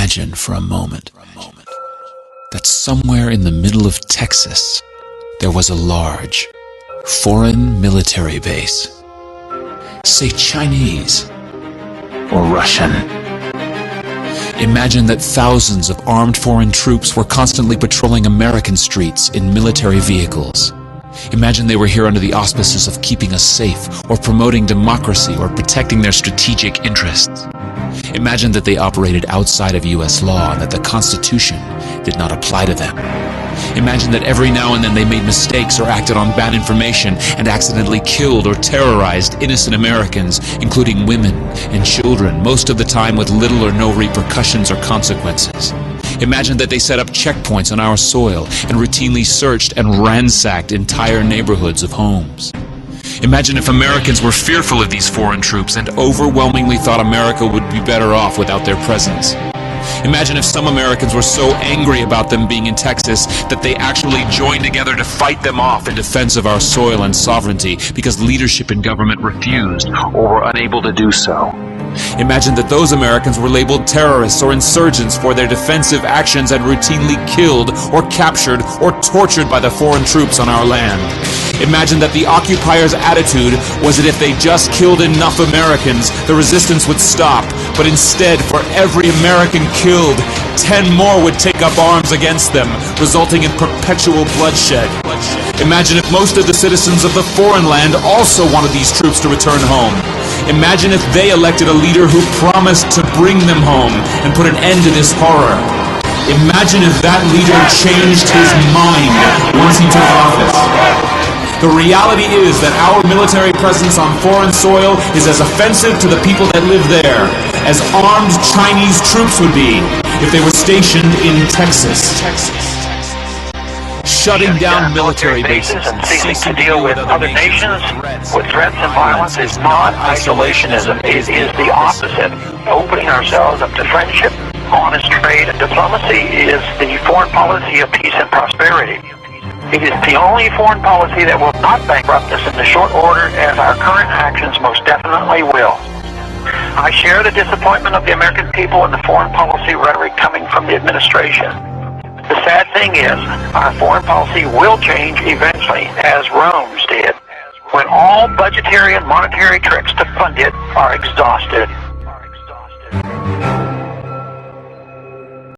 Imagine for a moment that somewhere in the middle of Texas there was a large foreign military base, say Chinese or Russian. Imagine that thousands of armed foreign troops were constantly patrolling American streets in military vehicles. Imagine they were here under the auspices of keeping us safe, or promoting democracy, or protecting their strategic interests. Imagine that they operated outside of U.S. law and that the Constitution did not apply to them. Imagine that every now and then they made mistakes or acted on bad information and accidentally killed or terrorized innocent Americans, including women and children, most of the time with little or no repercussions or consequences. Imagine that they set up checkpoints on our soil and routinely searched and ransacked entire neighborhoods of homes. Imagine if Americans were fearful of these foreign troops and overwhelmingly thought America would be better off without their presence. Imagine if some Americans were so angry about them being in Texas that they actually joined together to fight them off in defense of our soil and sovereignty because leadership in government refused or were unable to do so. Imagine that those Americans were labeled terrorists or insurgents for their defensive actions and routinely killed or captured or tortured by the foreign troops on our land. Imagine that the occupiers' attitude was that if they just killed enough Americans, the resistance would stop, but instead, for every American killed, 10 more would take up arms against them, resulting in perpetual bloodshed. Imagine if most of the citizens of the foreign land also wanted these troops to return home. Imagine if they elected a leader who promised to bring them home and put an end to this horror. Imagine if that leader changed his mind once he took office. The reality is that our military presence on foreign soil is as offensive to the people that live there as armed Chinese troops would be if they were stationed in Texas. Shutting down military bases and ceasing to deal with other nations with threats and violence is not isolationism. It is the opposite. Opening ourselves up to friendship, honest trade, and diplomacy is the foreign policy of peace and prosperity. It is the only foreign policy that will not bankrupt us in the short order, as our current actions most definitely will. I share the disappointment of the American people in the foreign policy rhetoric coming from the administration. The sad thing is, our foreign policy will change eventually, as Rome's did, when all budgetary and monetary tricks to fund it are exhausted.